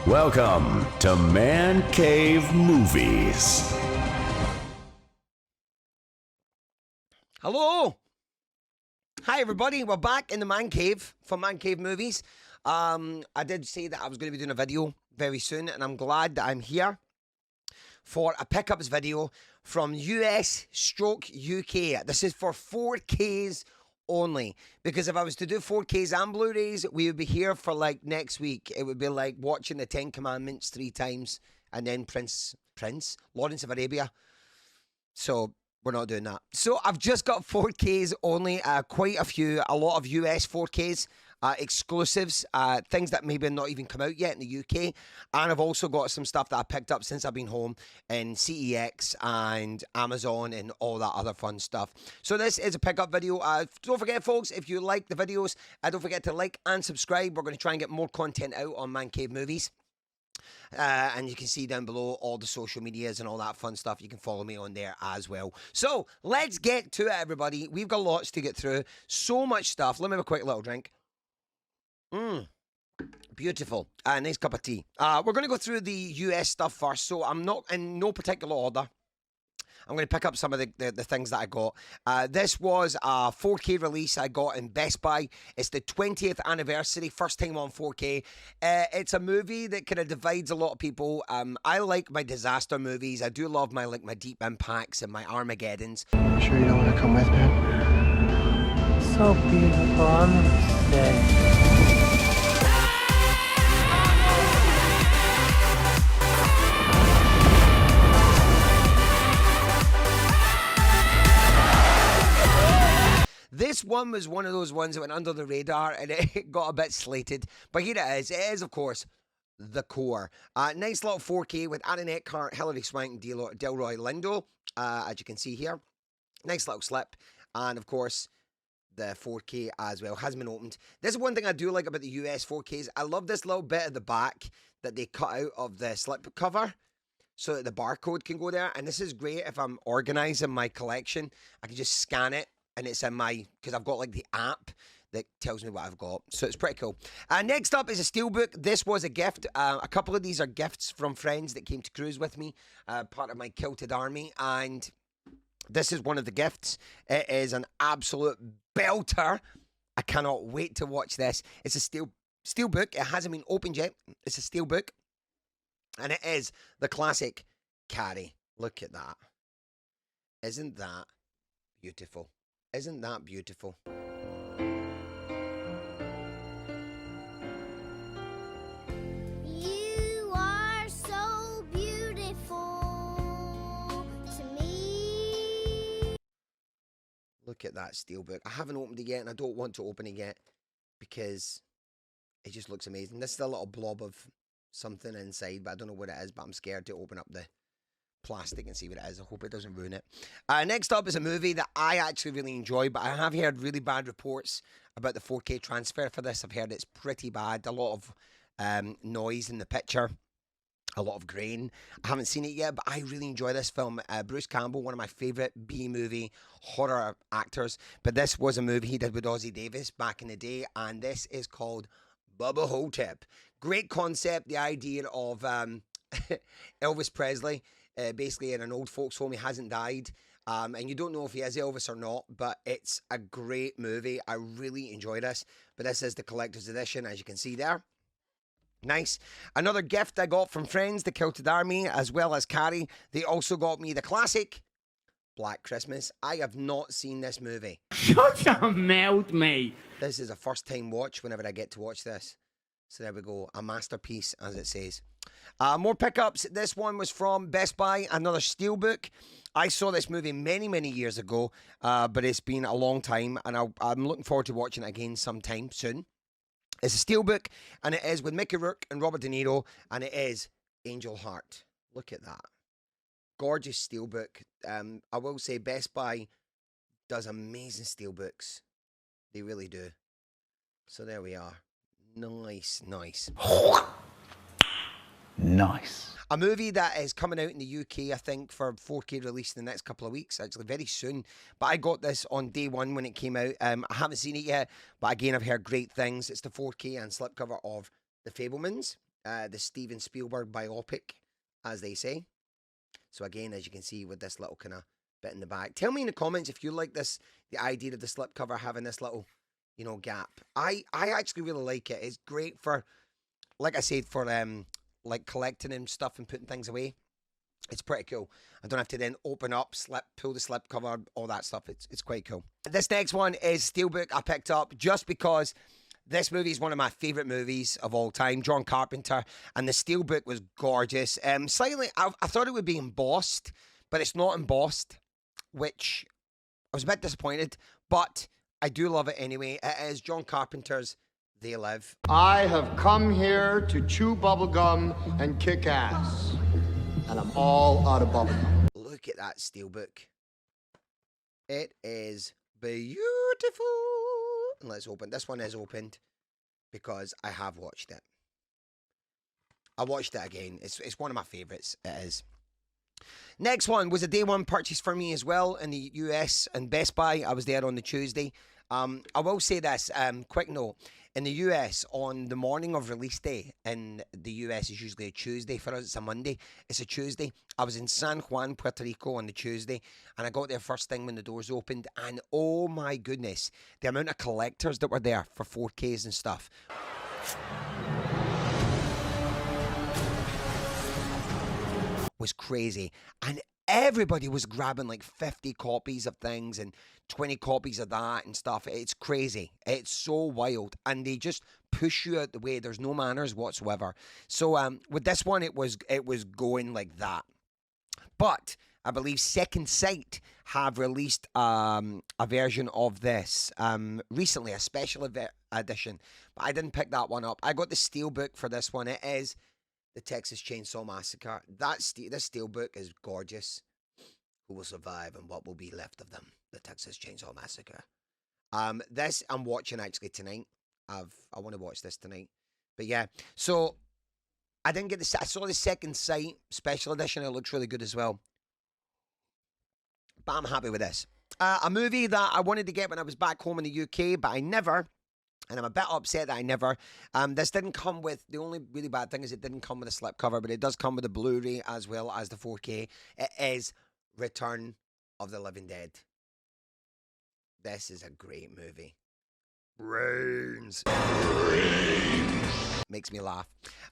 Welcome to Mancave Movies. Hello. Hi, everybody. We're back in the Man Cave for Mancave Movies. I did say that I was going to be doing a video very soon, and I'm glad that I'm here for a pickups video from US/UK. This is for 4Ks only, because if I was to do 4Ks and Blu-rays, we would be here for like next week. It would be like watching the 10 Commandments 3 times and then Prince Lawrence of Arabia. So we're not doing that. So I've just got 4Ks only, quite a lot of US 4Ks, exclusives, things that maybe not even come out yet in the UK. And I've also got some stuff that I picked up since I've been home in CEX and Amazon and all that other fun stuff. So this is a pickup video. Don't forget, folks, if you like the videos, don't forget to like and subscribe. We're going to try and get more content out on Man Cave Movies. And you can see down below all the social medias and all that fun stuff. You can follow me on there as well. So let's get to it, everybody. We've got lots to get through. So much stuff. Let me have a quick little drink. Beautiful. Nice cup of tea. We're going to go through the US stuff first. So I'm not in no particular order. I'm going to pick up some of the things that I got. This was a 4K release I got in Best Buy. It's the 20th anniversary, first time on 4K. It's a movie that kind of divides a lot of people. I like my disaster movies. I do love my Deep Impacts and my Armageddons. You sure you don't want to come with me? So beautiful, I'm gonna stay. This one was one of those ones that went under the radar and it got a bit slated. But here it is. It is, of course, The Core. Nice little 4K with Aaron Eckhart, Hilary Swank, and Delroy Lindo, as you can see here. Nice little slip. And, of course, the 4K as well has been opened. This is one thing I do like about the US 4Ks. I love this little bit at the back that they cut out of the slip cover so that the barcode can go there. And this is great if I'm organizing my collection. I can just scan it. And it's in my, because I've got like the app that tells me what I've got. So it's pretty cool. Next up is a Steelbook. This was a gift. A couple of these are gifts from friends that came to cruise with me, part of my kilted army. And this is one of the gifts. It is an absolute belter. I cannot wait to watch this. It's a Steelbook. It hasn't been opened yet. It's a Steelbook. And it is the classic Carrie. Look at that. Isn't that beautiful? Isn't that beautiful? You are so beautiful to me. Look at that Steelbook. I haven't opened it yet, and I don't want to open it yet because it just looks amazing. This is a little blob of something inside, but I don't know what it is, but I'm scared to open up the plastic and see what it is. I hope it doesn't ruin it. Next up is a movie that I actually really enjoy, but I have heard really bad reports about the 4K transfer for this. I've heard it's pretty bad. A lot of noise in the picture, a lot of grain. I haven't seen it yet, but I really enjoy this film. Bruce Campbell, one of my favourite B-movie horror actors, but this was a movie he did with Ossie Davis back in the day, and this is called Bubba Hotep. Great concept, the idea of Elvis Presley basically in an old folks home. He hasn't died, and you don't know if he is Elvis or not, but it's a great movie. I really enjoy this, but this is the collector's edition, as you can see there. Nice. Another gift I got from friends, the Kilted Army, as well as Carrie. They also got me the classic Black Christmas. I have not seen this movie. Shut your mouth, mate. This is a first time watch whenever I get to watch this. So there we go. A masterpiece, as it says. More pickups. This one was from Best Buy, another Steelbook. I saw this movie many, many years ago, but it's been a long time, and I'm looking forward to watching it again sometime soon. It's a Steelbook, and it is with Mickey Rourke and Robert De Niro, and it is Angel Heart. Look at that. Gorgeous Steelbook. I will say Best Buy does amazing Steelbooks. They really do. So there we are. Nice, nice. Nice. A movie that is coming out in the UK, I think, for 4K release in the next couple of weeks, actually, very soon. But I got this on day one when it came out. I haven't seen it yet, but again, I've heard great things. It's the 4K and slipcover of The Fabelmans. the Steven Spielberg biopic, as they say. So again, as you can see with this little kind of bit in the back. Tell me in the comments if you like this, the idea of the slipcover having this little, you know, gap. I actually really like it. It's great for, like I said, for like collecting and stuff and putting things away. It's pretty cool. I don't have to then open up, pull the slipcover, all that stuff. It's quite cool. This next one is Steelbook. I picked up just because this movie is one of my favourite movies of all time. John Carpenter, and the Steelbook was gorgeous. Slightly, I thought it would be embossed, but it's not embossed, which I was a bit disappointed, but I do love it anyway. It is John Carpenter's They Live. I have come here to chew bubblegum and kick ass. And I'm all out of bubblegum. Look at that Steelbook. It is beautiful. And let's open. This one is opened because I have watched it. I watched it again. It's one of my favourites. It is. Next one was a day one purchase for me as well in the US and Best Buy. I was there on the Tuesday. I will say this, quick note. In the US, on the morning of release day, in the US is usually a Tuesday. For us, it's a Monday. It's a Tuesday. I was in San Juan, Puerto Rico on the Tuesday, and I got there first thing when the doors opened, and oh my goodness, the amount of collectors that were there for 4Ks and stuff was crazy. And everybody was grabbing like 50 copies of things and 20 copies of that and stuff. It's crazy. It's so wild. And they just push you out the way. There's no manners whatsoever. So with this one, it was going like that. But I believe Second Sight have released a version of this recently, a special edition. But I didn't pick that one up. I got the Steelbook for this one. It is the Texas Chainsaw Massacre. This Steelbook is gorgeous. Who will survive and what will be left of them? The Texas Chainsaw Massacre. This I'm watching actually tonight. I want to watch this tonight. But yeah, so I didn't get I saw the Second Sight special edition. It looks really good as well. But I'm happy with this. A movie that I wanted to get when I was back home in the UK, but I never. And I'm a bit upset that I never. This didn't come with, the only really bad thing is it didn't come with a slipcover, but it does come with a Blu-ray as well as the 4K. It is Return of the Living Dead. This is a great movie. Brains. Makes me laugh.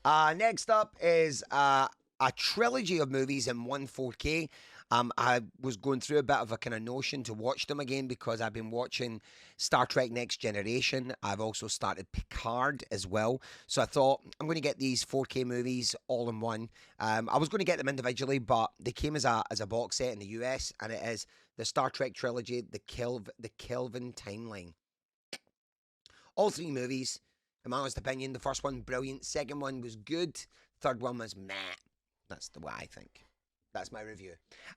Next up is a trilogy of movies in one 4K. I was going through a bit of a kind of notion to watch them again because I've been watching Star Trek Next Generation. I've also started Picard as well. So I thought, I'm going to get these 4K movies all in one. I was going to get them individually, but they came as a box set in the US, and it is the Star Trek trilogy, the Kelvin Timeline. All three movies, in my honest opinion. The first one, brilliant. Second one was good. Third one was meh. That's the way I think. That's my review.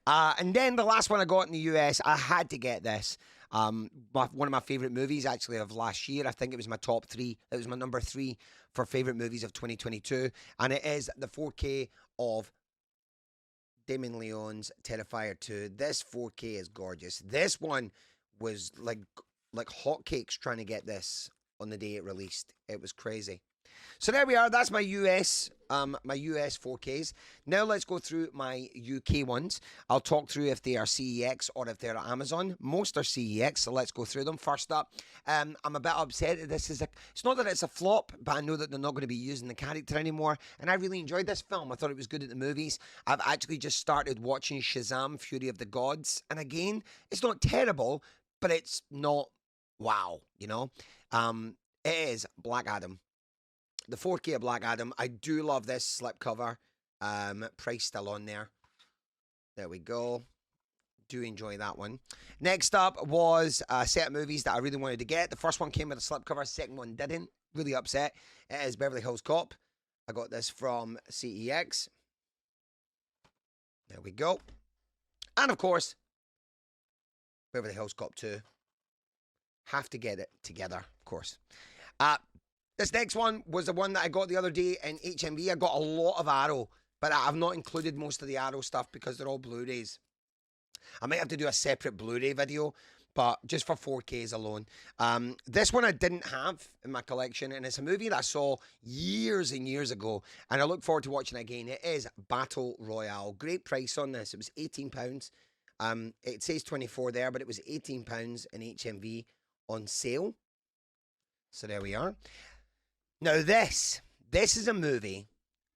And then the last one I got in the US, I had to get this. One of my favourite movies, actually, of last year. I think it was my top 3. It was my number 3 for favourite movies of 2022. And it is the 4K of Damien Leone's Terrifier 2. This 4K is gorgeous. This one was like hotcakes trying to get this on the day it released. It was crazy. So there we are. That's my US 4Ks. Now let's go through my UK ones. I'll talk through if they are CEX or if they're Amazon. Most are CEX, so let's go through them. First up, I'm a bit upset that this is it's not that it's a flop, but I know that they're not going to be using the character anymore. And I really enjoyed this film. I thought it was good at the movies. I've actually just started watching Shazam! Fury of the Gods. And again, it's not terrible, but it's not wow, you know? It is Black Adam. The 4K of Black Adam. I do love this slipcover. Price still on there. There we go. Do enjoy that one. Next up was a set of movies that I really wanted to get. The first one came with a slipcover. Second one didn't. Really upset. It is Beverly Hills Cop. I got this from CEX. There we go. And of course, Beverly Hills Cop 2. Have to get it together, of course. This next one was the one that I got the other day in HMV. I got a lot of Arrow, but I've not included most of the Arrow stuff because they're all Blu-rays. I might have to do a separate Blu-ray video, but just for 4Ks alone. This one I didn't have in my collection, and it's a movie that I saw years and years ago, and I look forward to watching it again. It is Battle Royale. Great price on this. It was £18. It says 24 there, but it was £18 in HMV on sale. So there we are. Now this is a movie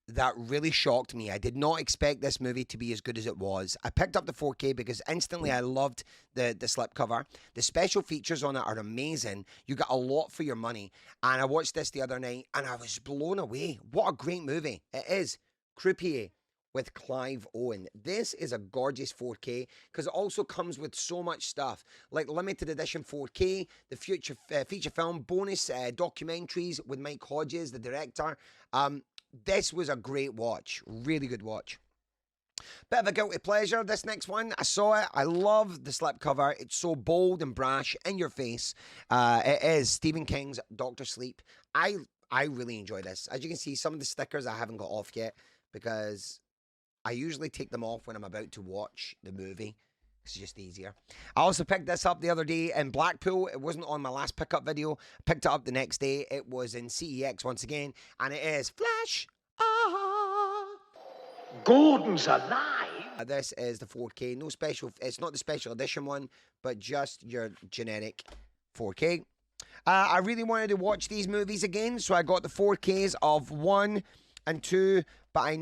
that really shocked me. I did not expect this movie to be as good as it was. I picked up the 4K because instantly I loved the slipcover. The special features on it are amazing. You got a lot for your money. And I watched this the other night and I was blown away. What a great movie. It is. Crippier with Clive Owen. This is a gorgeous 4K because it also comes with so much stuff like limited edition 4K, the feature film, bonus documentaries with Mike Hodges, the director. This was a great watch. Really good watch. Bit of a guilty pleasure, this next one. I saw it. I love the slipcover. It's so bold and brash, in your face. It is Stephen King's Dr. Sleep. I really enjoy this. As you can see, some of the stickers I haven't got off yet because I usually take them off when I'm about to watch the movie. It's just easier. I also picked this up the other day in Blackpool. It wasn't on my last pickup video. I picked it up the next day. It was in CEX once again. And it is Flash. Gordon's alive. This is the 4K. No special. It's not the special edition one, but just your generic 4K. I really wanted to watch these movies again, so I got the 4Ks of 1 and 2. But I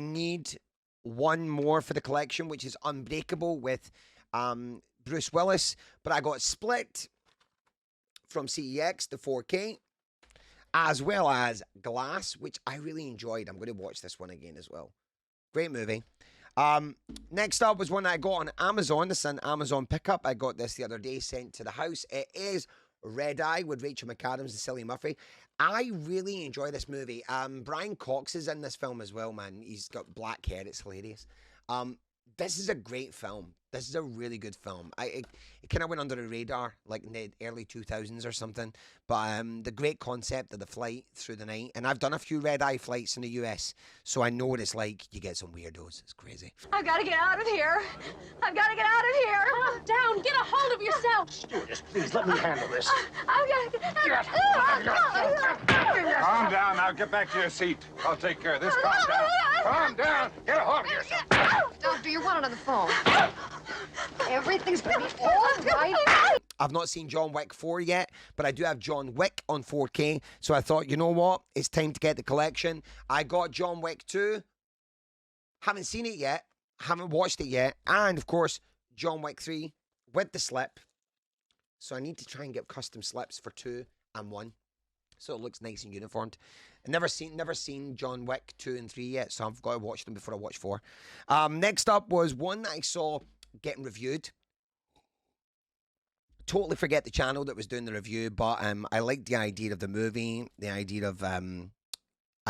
need one more for the collection, which is Unbreakable with Bruce Willis. But I got Split from CEX, the 4K, as well as Glass, which I really enjoyed. I'm going to watch this one again as well. Great movie. Next up was one that I got on Amazon. This is an Amazon pickup. I got this the other day, sent to the house. It is Red Eye with Rachel McAdams and Cillian Murphy. I really enjoy this movie. Brian Cox is in this film as well, man. He's got black hair. It's hilarious. This is a great film. This is a really good film. It kind of went under the radar, like in the early 2000s or something. But the great concept of the flight through the night. And I've done a few red-eye flights in the US, so I know what it's like. You get some weirdos. It's crazy. I've got to get out of here. I've got to get out of here. Calm down. Get a hold of yourself. Stewardess, please let me handle this. I've got to get... Calm down now. Get back to your seat. I'll take care of this. Calm down. Calm down. Get a hold of yourself. Doctor, you're wanted on the phone. Everything's going to be all right. I've not seen John Wick 4 yet, but I do have John Wick on 4K. So I thought, you know what? It's time to get the collection. I got John Wick 2. Haven't seen it yet. Haven't watched it yet. And, of course, John Wick 3 with the slip. So I need to try and get custom slips for 2 and 1. So it looks nice and uniformed. I've never seen John Wick 2 and 3 yet, so I've got to watch them before I watch 4. Next up was one that I saw getting reviewed. Totally forget the channel that was doing the review, but I liked the idea of the movie, the idea of a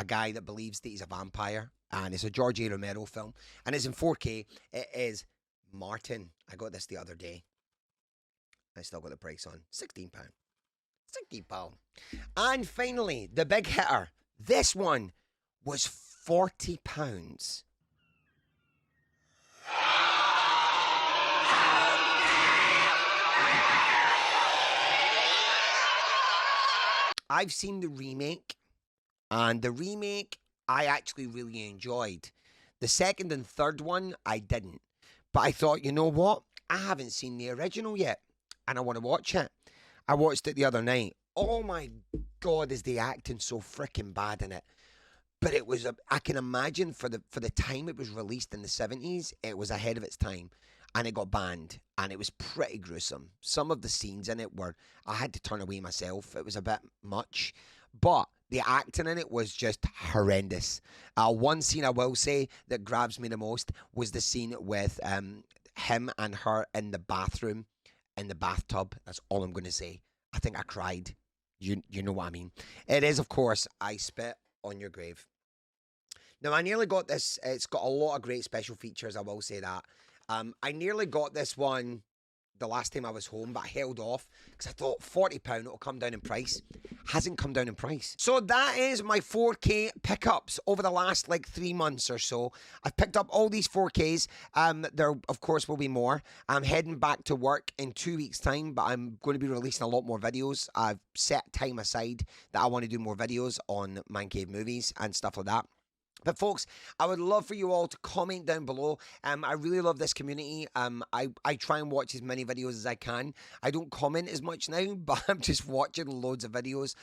guy that believes that he's a vampire, and it's a George A. Romero film, and it's in 4K. It is Martin. I got this the other day. I still got the price on. £16. £16. And finally, the big hitter. This one was £40. I've seen the remake, and the remake I actually really enjoyed. The second and third one, I didn't. But I thought, you know what? I haven't seen the original yet, and I want to watch it. I watched it the other night. Oh my God, is the acting so freaking bad in it? But it was, I can imagine for the time it was released in the 70s, it was ahead of its time. And it got banned, and it was pretty gruesome. Some of the scenes in it were, I had to turn away myself. It was a bit much. But the acting in it was just horrendous. One scene I will say that grabs me the most was the scene with him and her in the bathroom, in the bathtub. That's all I'm going to say. I think I cried. You know what I mean. It is, of course, I Spit on Your Grave. Now, I nearly got this. It's got a lot of great special features, I will say that. I nearly got this one the last time I was home, but I held off because I thought £40 it'll come down in price. Hasn't come down in price. So that is my 4K pickups over the last like 3 months or so. I've picked up all these 4Ks. There of course will be more. I'm heading back to work in 2 weeks time, but I'm going to be releasing a lot more videos. I've set time aside that I want to do more videos on Mancave movies and stuff like that. But folks, I would love for you all to comment down below. I really love this community. I try and watch as many videos as I can. I don't comment as much now, but I'm just watching loads of videos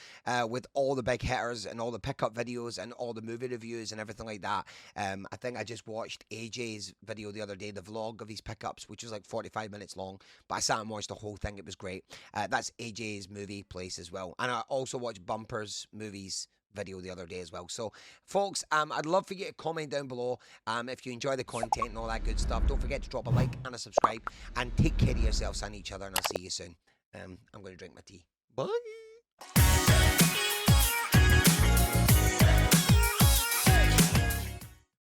with all the big hitters and all the pickup videos and all the movie reviews and everything like that. I think I just watched AJ's video the other day, the vlog of his pickups, which was like 45 minutes long. But I sat and watched the whole thing. It was great. That's AJ's movie place as well. And I also watched Bumper's movies video the other day as well. So folks, I'd love for you to comment down below if you enjoy the content and all that good stuff. Don't forget to drop a like and a subscribe, and take care of yourselves and each other, and I'll see you soon. I'm going to drink my tea. Bye.